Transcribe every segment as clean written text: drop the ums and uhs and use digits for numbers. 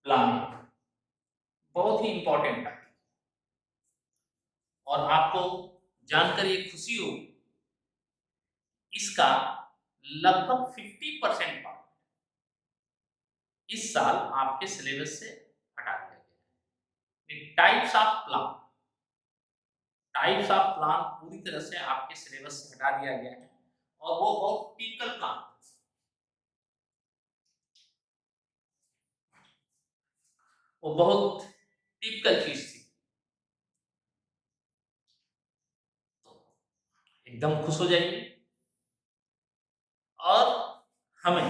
Planning बहुत ही important है और आपको जानकर ये खुशी होगी इसका लगभग 50% पार्ट इस साल आपके सिलेबस से हटा दिया गया है। टाइप्स ऑफ प्लान पूरी तरह से आपके सिलेबस से हटा दिया गया है और वो बहुत टिपिकल प्लान, वो बहुत टिपिकल चीज थी। तो एकदम खुश हो जाइए और हमें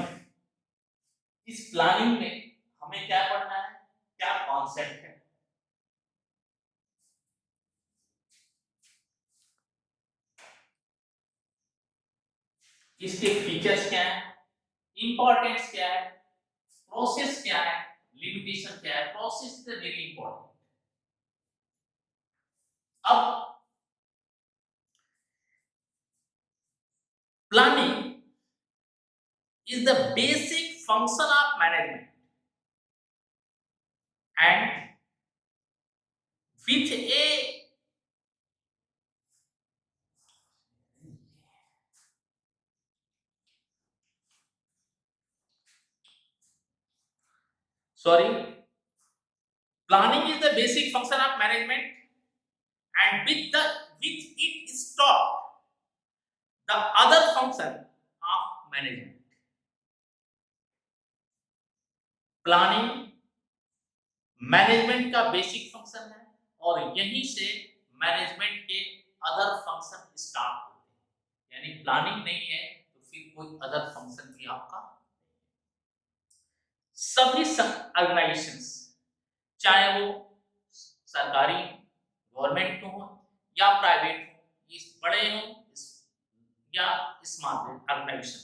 इस प्लानिंग में हमें क्या पढ़ना है, क्या कॉन्सेप्ट है, इसके फीचर्स क्या है, इंपॉर्टेंस क्या है, प्रोसेस क्या है, लिमिटेशन क्या है। Process is very important. अब planning is the basic function of management and with a planning is the basic function of management and with it is taught the other function of management. Planning management का basic function है और यहीं से management के other function start होते हैं। यानी planning नहीं है तो फिर कोई अदर फंक्शन भी आपका। सभी ऑर्गेनाइजेशंस चाहे वो सरकारी गवर्नमेंट हो या प्राइवेट हो, इस बड़े हो या स्मॉल ऑर्गेनाइजेशन,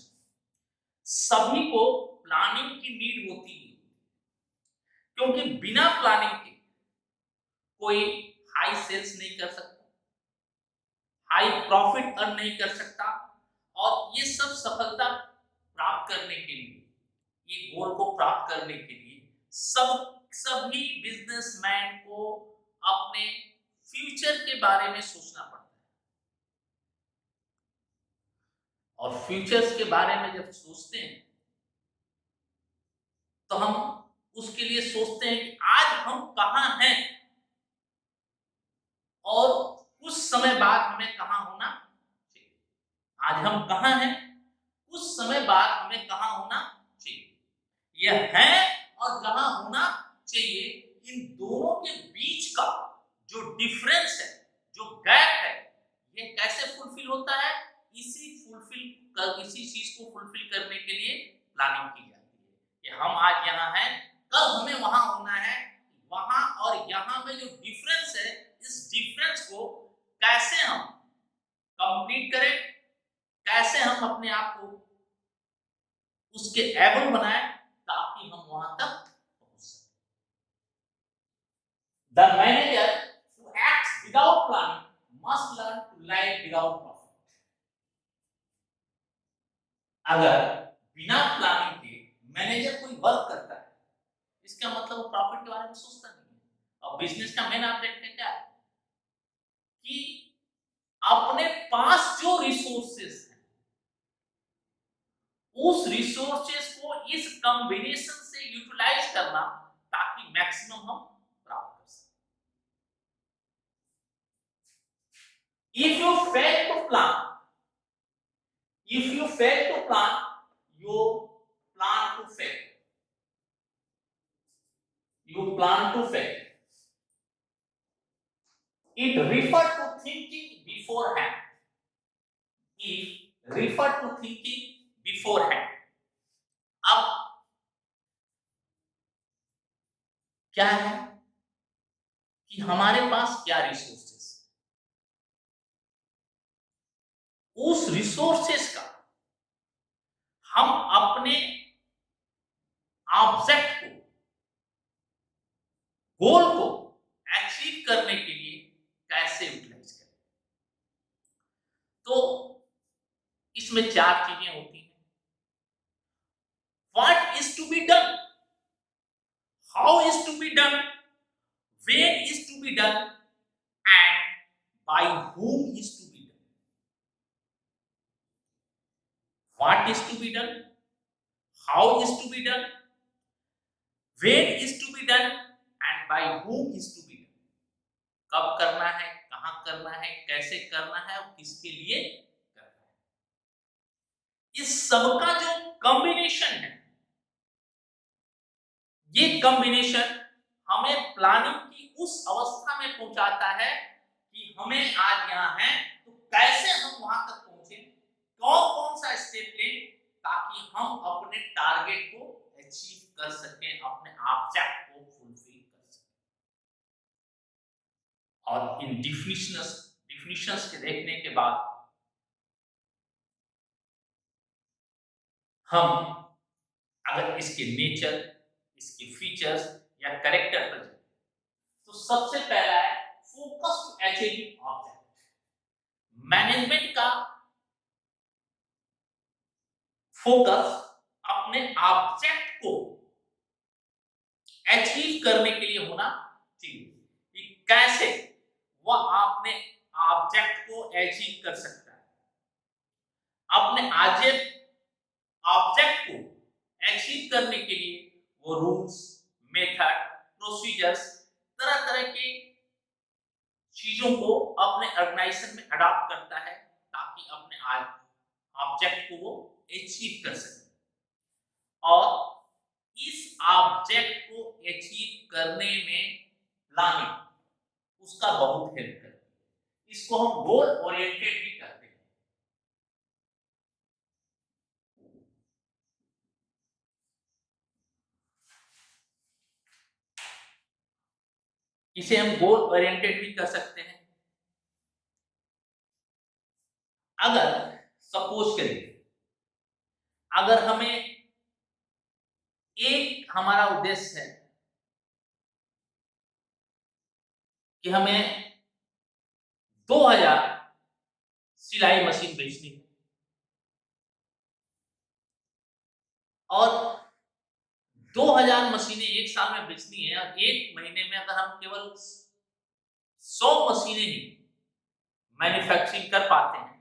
सभी को प्लानिंग की नीड होती है क्योंकि बिना प्लानिंग के कोई हाई सेल्स नहीं कर सकता, हाई प्रॉफिट अर्न नहीं कर सकता और ये सब सफलता प्राप्त करने के लिए, ये गोल को प्राप्त करने के लिए सभी बिजनेसमैन को अपने फ्यूचर के बारे में सोचना पड़ता है और फ्यूचर्स के बारे में जब सोचते हैं तो हम उसके लिए सोचते हैं कि आज हम कहां हैं और कुछ समय बाद हमें कहां होना चाहिए। आज हम कहां हैं, कुछ समय बाद हमें कहां होना चाहिए। यह है और कहां होना चाहिए, इन दोनों के बीच का जो डिफरेंस है, जो गैप है, ये कैसे फुलफिल होता है। इसी चीज को फुलफिल करने के लिए प्लानिंग की जाती है कि हम आज यहाँ हैं, कल हमें वहां होना है। वहां और यहाँ में जो डिफरेंस है, इस डिफरेंस को कैसे हम कंप्लीट करें, कैसे हम अपने आप को उसके एबल बनाए ताकि हम वहां तक पहुंच सकें। The manager who acts without planning must learn to live without profit. अगर बिना प्लानिंग के मैनेजर कोई वर्क करता है, इसका मतलब वो प्रॉफिट के बारे में सोचता नहीं है। और बिजनेस का मेन ऑब्जेक्टिव क्या है कि अपने पास जो रिसोर्सेस हैं, उस रिसोर्सेस को इस कॉम्बिनेशन से यूटिलाइज करना ताकि मैक्सिमम हम प्राप्त कर सकें। If you fail to plan, you plan to fail. You plan to fail. It refer to thinking beforehand. It refer to thinking beforehand. अब क्या है कि हमारे पास क्या रिसोर्सेस, उस रिसोर्सेस का हम अपने ऑब्जेक्ट को, गोल को अचीव करने के लिए कैसे यूटिलाइज करें। तो इसमें चार चीजें होती हैं। What is to be done, how is done, when is to be done, and by whom is to be done. What is to be done, how is to be done, when is to be done, and by whom is to be done. कब करना है, कहां करना है, कैसे करना है और किसके लिए करना है। इस सबका जो कॉम्बिनेशन है, ये कॉम्बिनेशन हमें प्लानिंग की उस अवस्था में पहुंचाता है कि हमें आज यहाँ है तो कैसे हम वहां तक पहुंचे, कौन कौन सा स्टेप लें ताकि हम अपने टारगेट को अचीव कर सकें, अपने ऑब्जेक्ट को फुलफिल कर सकें। और इन डिफिनिशंस के देखने के बाद हम अगर इसके नेचर, इसके फीचर्स या कैरेक्टर पर जाए तो सबसे पहला है focus to achieving object. Management का फोकस अपने ऑब्जेक्ट को अचीव करने के लिए होना चाहिए कि कैसे वह अपने ऑब्जेक्ट को अचीव कर सकता है। अपने ऑब्जेक्ट को अचीव करने के लिए वो रूल्स, मेथड, प्रोसीजर्स, तरह तरह की चीजों को अपने ऑर्गेनाइजेशन में अडॉप्ट करता है ताकि अपने ऑब्जेक्ट को वो अचीव कर सके। और इस ऑब्जेक्ट को अचीव करने में प्लानिंग उसका बहुत हेल्प करती है। इसको हम गोल ओरिएंटेड भी कहते हैं। इसे हम गोल ओरिएंटेड भी कर सकते हैं। अगर सपोज करें, अगर हमें एक हमारा उद्देश्य है कि हमें 2000 सिलाई मशीन बेचनी है और 2000 मशीनें एक साल में बेचनी है और एक महीने में अगर हम केवल 100 मशीनें ही मैन्युफैक्चरिंग कर पाते हैं,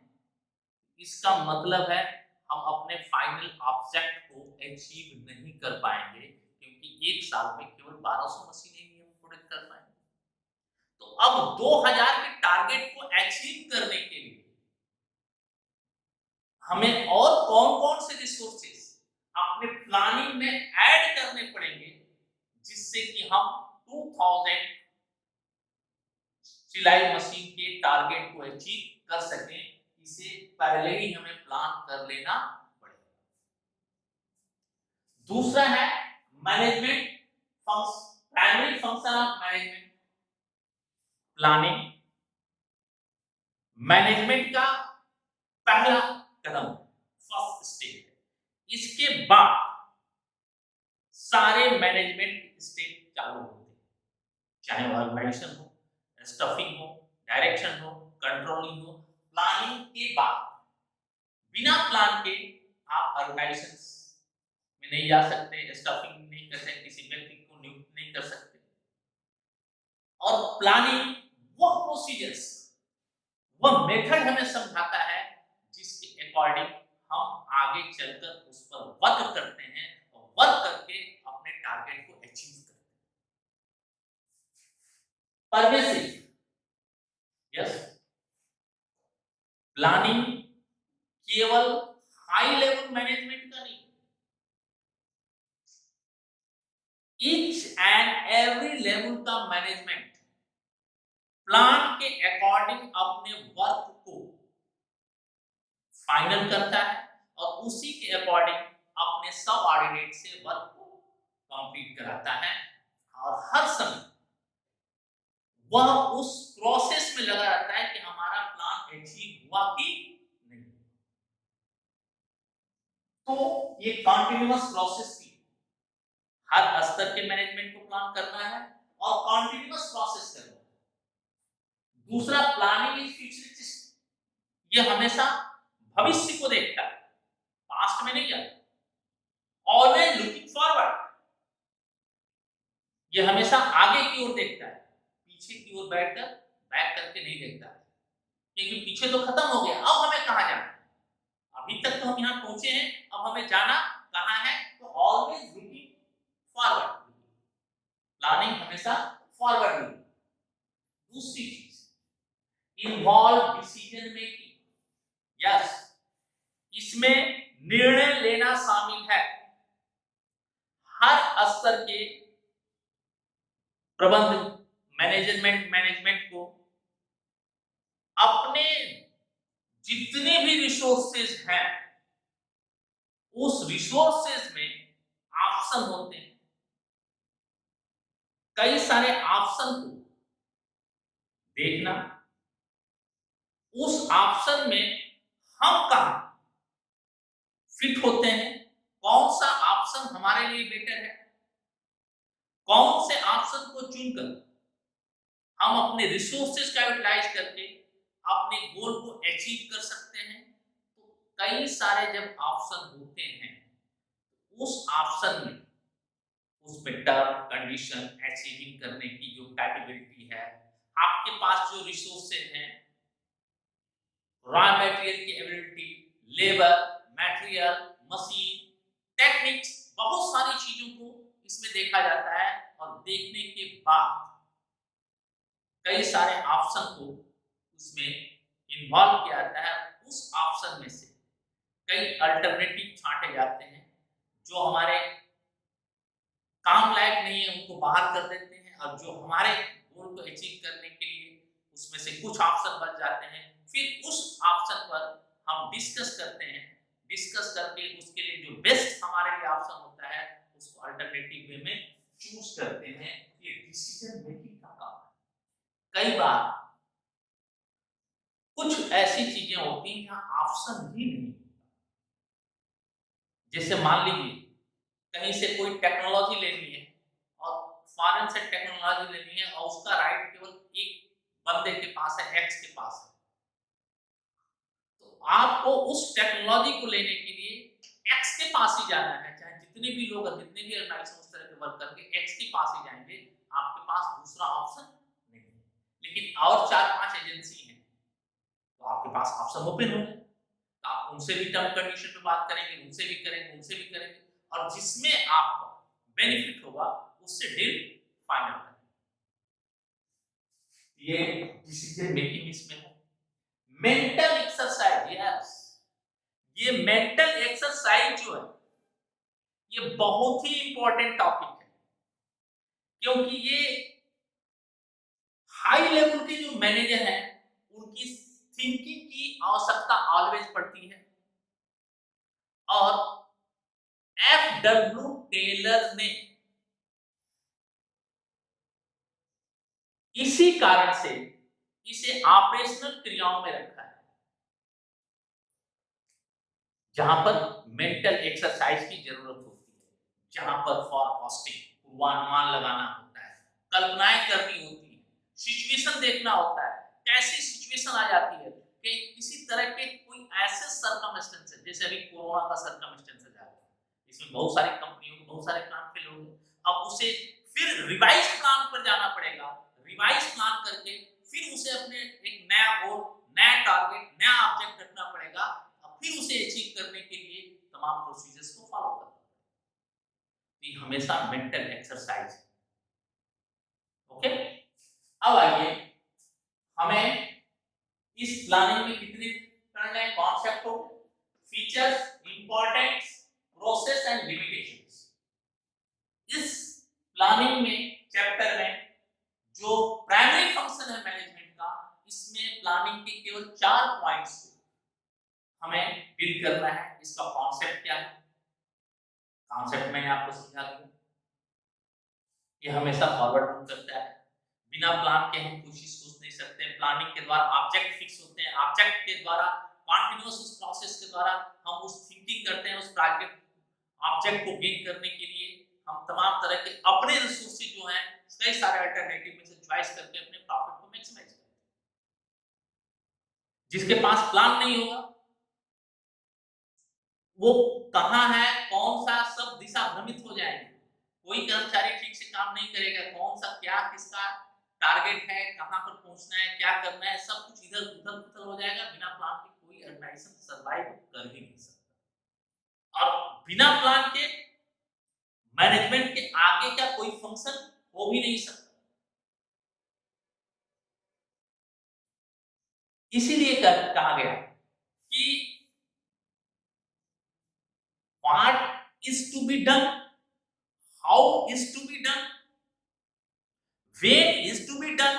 इसका मतलब है हम अपने फाइनल ऑब्जेक्ट को अचीव नहीं कर पाएंगे, क्योंकि एक साल में केवल 1200 मशीनें ही हम प्रोडक्ट कर पाएंगे। तो अब 2000 के टारगेट को अचीव करने के लिए हमें और कौन कौन से रिसोर्सेस अपने प्लानिंग में ऐड करने पड़ेंगे जिससे कि हम 2000 सिलाई मशीन के टारगेट को अचीव कर सकें। इसे पहले ही हमें प्लान कर लेना पड़ेगा। दूसरा है management primary function of management planning. Management का पहला कदम फर्स्ट स्टेप है। इसके बाद सारे मैनेजमेंट स्टेप चालू होते हैं, चाहे वो ऑर्गेनाइजेशन हो, स्टफिंग हो, डायरेक्शन हो, कंट्रोलिंग हो। प्लानिंग के बाद बिना प्लान के आप ऑर्गेनाइजेशन में नहीं जा सकते, स्टफिंग नहीं कर सकते, किसी व्यक्ति को नियुक्त नहीं कर सकते। और प्लानिंग वो प्रोसीजर्स, वह मेथड हमें समझाता है जिसके अकॉर्डिंग हम आगे चलकर उस पर वर्क करते हैं और वर्क करके अपने टारगेट को अचीव करते हैं। परवेसिव, यस, प्लानिंग केवल हाई लेवल मैनेजमेंट का नहीं, ईच एंड एवरी लेवल का मैनेजमेंट प्लान के अकॉर्डिंग अपने वर्क को फाइनल करता है और उसी के अकॉर्डिंग अपने सबऑर्डिनेट से वर्क को कंप्लीट कराता है। और हर समय वह उस प्रोसेस में लगा रहता है कि हमारा प्लान अचीव हुआ कि नहीं। तो ये कंटिन्यूअस प्रोसेस थी। हर स्तर के मैनेजमेंट को प्लान करना है और कंटिन्यूअस प्रोसेस करना है। दूसरा, प्लानिंग इज फ्यूचरिस्टिक, ये हमेशा भविष्य को देखता है, पास्ट में नहीं जाता। ऑलवेज लुकिंग फॉरवर्ड, ये हमेशा आगे की ओर देखता है, पीछे की ओर बैक करके नहीं देखता है, क्योंकि पीछे तो खत्म हो गया, अब हमें कहाँ जाना है? अभी तक तो हम यहाँ पहुंचे हैं, अब हमें जाना कहाँ है? तो ऑलवेज लुकिंग फॉरवर्ड, प्लानिंग हमेशा फॉरवर्ड लुकिंग। दूसरी चीज, इन्वॉल्व डिसीजन मेकिंग। यस, इसमें निर्णय लेना शामिल है। हर स्तर के प्रबंध मैनेजमेंट को अपने जितने भी रिसोर्सेज हैं, उस रिसोर्सेज में ऑप्शन होते हैं। कई सारे ऑप्शन को देखना, उस ऑप्शन में हम कहां फिट होते हैं, कौन सा ऑप्शन हमारे लिए बेटर है, कौन से ऑप्शन को चुनकर हम अपने रिसोर्सेज का यूटिलाइज करके अपने गोल को अचीव कर सकते हैं। तो कई सारे जब ऑप्शन होते हैं, उस ऑप्शन में उसमें टर्म कंडीशन अचीविंग करने की जो कैपेबिलिटी है, आपके पास जो रिसोर्सेज हैं, रॉ मटेरियल की ability, labour, material, machine, techniques, बहुत सारी चीजों को इसमें देखा जाता है। और देखने के बाद कई सारे ऑप्शन को उसमें इन्वॉल्व किया जाता है। उस ऑप्शन में से कई अल्टरनेटिव छांटे जाते हैं, जो हमारे काम लायक नहीं है उनको बाहर कर देते हैं, और जो हमारे गोल को अचीव करने के लिए उसमें से कुछ ऑप्शन बच जाते हैं। फिर उस ऑप्शन पर हम डिस्कस करते हैं, डिस्कस करके उसके लिए जो बेस्ट हमारे लिए ऑप्शन होता है उसको अल्टरनेटिव वे में चूज करते हैं। ये डिसीजन मेकिंग का काम है। कई बार कुछ ऐसी चीजें होती हैं जहां ऑप्शन ही नहीं, जैसे मान लीजिए कहीं से कोई टेक्नोलॉजी लेनी है और फॉरेन से टेक्नोलॉजी लेनी है, और उसका राइट केवल एक बंदे के पास है, एक्स के पास है। तो आपको उस टेक्नोलॉजी को लेने के लिए एक्स के पास ही जाना है, चाहे जितने भी लोग, जितने भी ऑर्गेनाइजेशन उस तरह के वर्क करके एक्स के पास ही जाएंगे, आपके पास दूसरा ऑप्शन नहीं है। लेकिन और 4-5 एजेंसी हैं, तो आपके पास ऑप्शन ओपन होंगे, तो आप उनसे भी टर्म कंडीशन पे बात करेंगे, उनसे भी करेंगे, उनसे भी करेंगे, और जिसमें आपको बेनिफिट होगा उससे डील फाइनल करेंगे। ये डिसीजन मेकिंग इसमें है। मेंटल एक्सरसाइज, यस, ये मेंटल एक्सरसाइज जो है ये बहुत ही इंपॉर्टेंट टॉपिक है, क्योंकि ये हाई लेवल के जो मैनेजर हैं उनकी थिंकिंग की आवश्यकता ऑलवेज पड़ती है। और एफ.डब्ल्यू. टेलर ने इसी कारण से इसे ऑपरेशनल क्रियाओं में रखा है, जहां पर मेंटल एक्सरसाइज की जरूरत होती है, जहां पर फॉरकास्टिंग, पूर्वानुमान लगाना होता है, कल्पनाएं करनी होती है, सिचुएशन देखना होता है, कैसी सिचुएशन आ जाती है कि किसी तरह के कोई ऐसे सर्कमस्टेंसेस, जैसे अभी कोरोना का सर्कमस्टेंसेस आ गया, इसमें बहुत सारी कंपनियों के बहुत सारे काम फेल हो गए, अब उसे फिर रिवाइज प्लान पर जाना पड़ेगा, रिवाइज प्लान करके फिर उसे अपने एक नया गोल, नया टारगेट, नया ऑब्जेक्ट रखना पड़ेगा, और फिर उसे अचीव करने के लिए तमाम प्रोसीजर्स को फॉलो करना पड़ेगा। ये हमेशा मेंटल एक्सरसाइज है। ओके, अब आइए हमें इस प्लानिंग में कितने करने कॉन्सेप्ट हो, features, importance, process and limitations. इस प्लानिंग में चैप्टर में जो प्राइमरी फंक्शन है मैनेजमेंट का, इसमें प्लानिंग के केवल 4 पॉइंट्स को हमें डील करना है। इसका कॉन्सेप्ट क्या है, कॉन्सेप्ट मैंने आपको समझा दिया। ये हमेशा फॉरवर्ड मूव करता है, बिना प्लान के हम कुछ चीज सोच नहीं सकते। प्लानिंग के द्वारा ऑब्जेक्ट फिक्स होते हैं, ऑब्जेक्ट के द्वारा कंटीन्यूअस उस प्रोसेस के द्वारा हम उस थिंकिंग करते हैं, उस टारगेट ऑब्जेक्ट को गेन करने के लिए हम तमाम तरह के अपने रिसोर्सेज जो हैं कई सारे अल्टरनेटिव में से चॉइस करके अपने प्रॉफिट को मैक्सिमाइज करते हैं। जिसके पास प्लान नहीं होगा वो कहां है, कौन सा, सब दिशा भ्रमित हो जाएंगे। कोई कर्मचारी ठीक से काम नहीं करेगा, कौन सा क्या किसका टारगेट है, कहां पर पहुंचना है, क्या करना है, सब कुछ इधर उधर उधर हो जाएगा। बिना प्लान के कोई ऑर्गेनाइजेशन सरवाइव कर ही नहीं सकता, और बिना प्लान के मैनेजमेंट के आगे का कोई फंक्शन हो भी नहीं सकता। इसीलिए कहा गया कि what is to be done, how is to be done, when is to be done,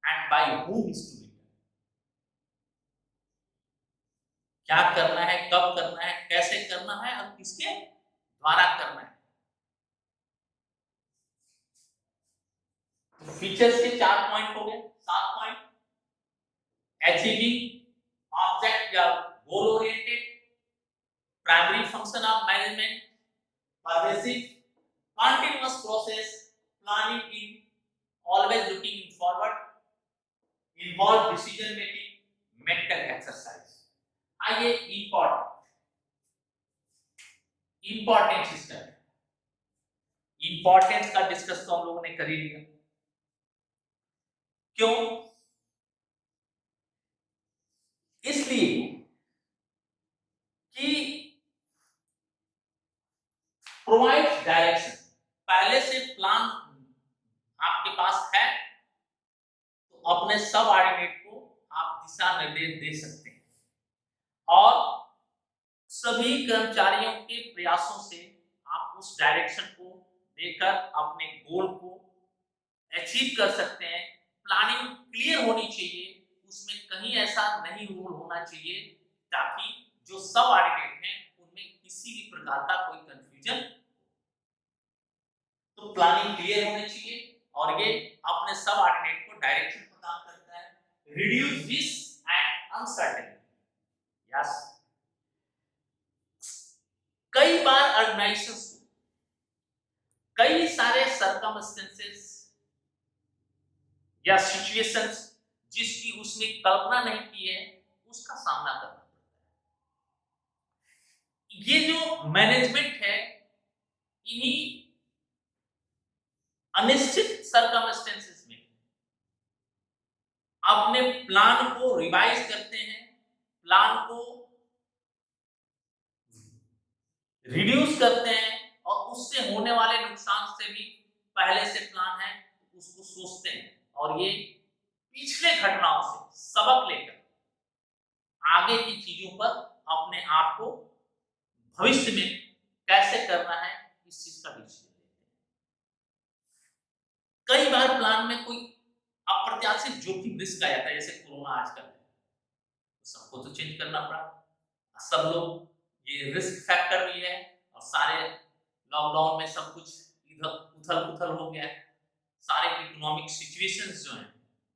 and by whom is to be done। क्या करना है, कब करना है, कैसे करना है और किसके द्वारा करना है। तो फीचर्स के 4 पॉइंट हो गए, 7 पॉइंट। अचीविंग ऑब्जेक्ट या goal oriented, primary function of management, pervasive continuous process, planning in always looking forward, involve decision making, mental exercise। आइए इंपॉर्टेंट सिस्टम, इंपॉर्टेंस का डिस्कस तो हम लोगों ने कर ही लिया। क्यों? इसलिए कि प्रोवाइड डायरेक्शन, पहले से प्लान आपके पास है तो अपने सब ऑर्डिनेट को आप दिशा निर्देश दे सकते हैं, और सभी कर्मचारियों के प्रयासों से आप उस डायरेक्शन को देकर अपने गोल को अचीव कर सकते हैं। प्लानिंग क्लियर होनी चाहिए, उसमें कहीं ऐसा नहीं रोल होना चाहिए ताकि जो सब ऑर्डिनेट हैं उनमें किसी भी प्रकार का कोई कंफ्यूजन। तो प्लानिंग क्लियर होनी चाहिए और ये अपने सब ऑर्डिनेट को डायरेक्शन प्रदान करता है। Reduce risk and uncertainty. Yes, कई बार ऑर्गेनाइजेशंस को कई सारे सर्कमस्टेंसेस या सिचुएशंस जिसकी उसने कल्पना नहीं की है उसका सामना करना पड़ता है। ये जो मैनेजमेंट है, इन्हीं अनिश्चित सर्कमस्टेंसेस में अपने प्लान को रिवाइज करते हैं, प्लान को रिड्यूस करते हैं, और उससे होने वाले नुकसान से भी पहले से प्लान है उसको सोचते हैं, और ये पिछले घटनाओं से सबक लेकर आगे की चीजों पर अपने आप को भविष्य में कैसे करना है इस चीज का डिसीजन लेते हैं। कई बार प्लान में कोई अप्रत्याशित जोखिम रिस्क आ जाता है, जैसे कोरोना आजकल है, तो सबको तो चेंज करना पड़ा, सब लोग, ये रिस्क फैक्टर भी है, और सारे लॉकडाउन में सब कुछ इधर उथल पुथल हो गया है, सारे इकोनॉमिक सिचुएशंस जो हैं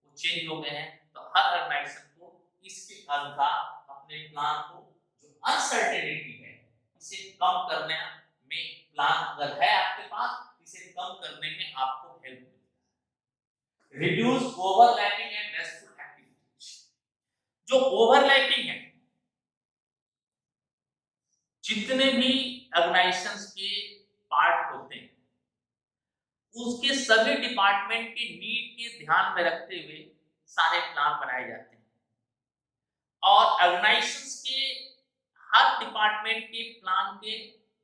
वो चेंज हो गए हैं। तो हर ऑर्गेनाइजेशन को इसके अनुसार अपने प्लान को, जो अनसर्टेनिटी है, इसे कम करने में, प्लान अगर है आपके पास, इसे कम करने में आपको हेल्प मिलेगी। Reduce overlapping and wasteful activities. जो ओवरलैपिंग है, जितने भी ऑर्गेनाइजेशंस के पार्ट होते हैं उसके सभी डिपार्टमेंट के नीड के ध्यान में रखते हुए सारे प्लान बनाए जाते हैं, और ऑर्गेनाइजेशंस के हर डिपार्टमेंट के प्लान के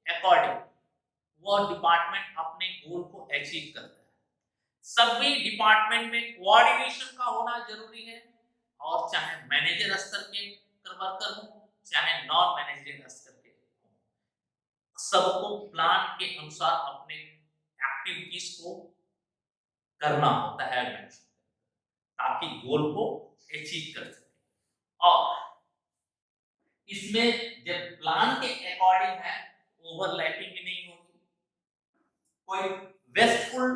अकॉर्डिंग वो डिपार्टमेंट अपने गोल को अचीव करता है। सभी डिपार्टमेंट में कोऑर्डिनेशन का होना जरूरी है, और चाहे मैनेजर स्तर के वर्कर हो चाहे नॉन मैनेजर स्तर के हो, सबको प्लान के अनुसार अपने एक्टिविटीज को करना होता है ताकि गोल को अचीव कर सके। और इसमें जब प्लान के अकॉर्डिंग है, ओवरलैपिंग भी नहीं होगी, कोई वेस्टफुल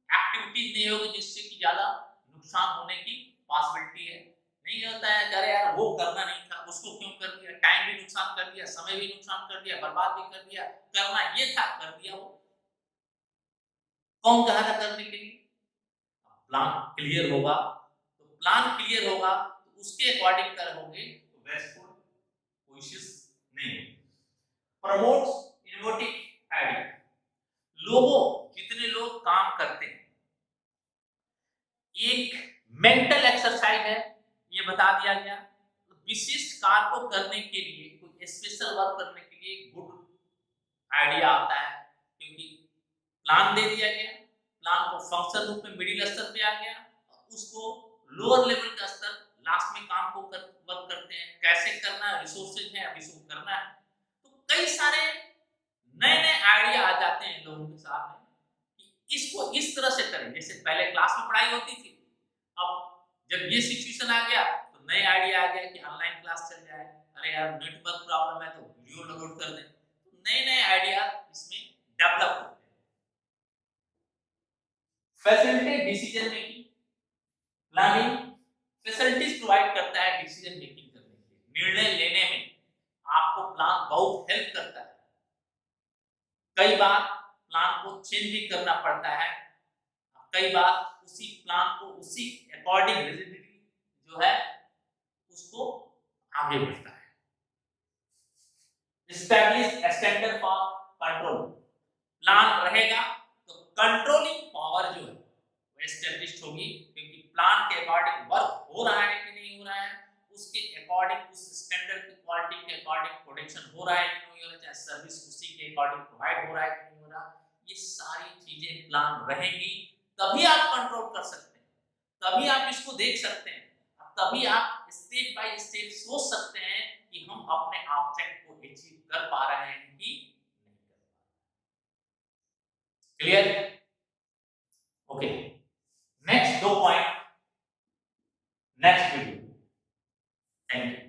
एक्टिविटीज नहीं होगी जिससे कि ज्यादा नुकसान होने की पॉसिबिलिटी है। नहीं होता है अरे यार वो करना नहीं था, उसको क्यों कर दिया, टाइम भी नुकसान कर दिया, समय भी नुकसान कर दिया, बर्बाद भी कर दिया, करना ये था कर दिया। वो कौन कहा था करने के लिए? प्लान क्लियर होगा, तो प्लान क्लियर होगा तो उसके अकॉर्डिंग करोगे तो वेस्टफुल कोशिश नहीं होगी। Promotes innovative idea. लोगों, जितने लोग करते हैं। एक मेंटल एक्सरसाइज है, ये बता दिया गया। तो विशिष्ट कार्य को करने के लिए, कोई स्पेशल वर्क करने के लिए गुड आइडिया आता है, क्योंकि प्लान दे दिया गया, प्लान को फंक्शन रूप में मिडिल स्तर पे आ गया, और उसको लोअर लेवल का स्तर लास्ट में काम को वर्क करते हैं, कैसे करना है, रिसोर्सेज है, अभी इसको करना है। तो कई सारे नए नए आइडिया आ जाते हैं लोगों के सामने कि इसको इस तरह से करें। जैसे पहले क्लास में पढ़ाई होती थी, अब जब ये सिचुएशन आ गया तो नए आइडिया आ गया कि ऑनलाइन क्लास चल जाए, अरे यार नेटवर्क प्रॉब्लम है तो वीडियो डाउनलोड कर दें। तो नए नए आइडिया इसमें डेवलप होते हैं। Facilitate decision making, planning facilities provide करता है डिसीजन मेकिंग करने के लिए, निर्णय लेने में आपको प्लान बहुत हेल्प करता है। कई बार प्लान को चेंज भी करना पड़ता है, कई बार उसी प्लान को उसी अकॉर्डिंग रिजिडिटी जो है उसको आगे बढ़ता है। Establish standard for control, plan रहेगा तो कंट्रोलिंग पावर जो है वो एस्टैब्लिश होगी, क्योंकि प्लान के अकॉर्डिंग वर्क हो रहा है कि नहीं हो रहा है, उसके अकॉर्डिंग उस स्टैंडर्ड की क्वालिटी के अकॉर्डिंग प्रोडक्शन हो रहा है कि नहीं हो रहा है, चाहे सर्विस उसी के अकॉर्डिंग प्रोवाइड हो रहा है कि नहीं हो रहा, ये सारी चीजें प्लान रहेंगी तभी आप कंट्रोल कर सकते हैं, तभी आप इसको देख सकते हैं, तभी आप स्टेप बाय स्टेप सोच सकते हैं कि हम अपने ऑब्जेक्ट को अचीव कर पा रहे हैं कि नहीं कर पा रहे। Clear? Okay, next 2 point next video. Thank you.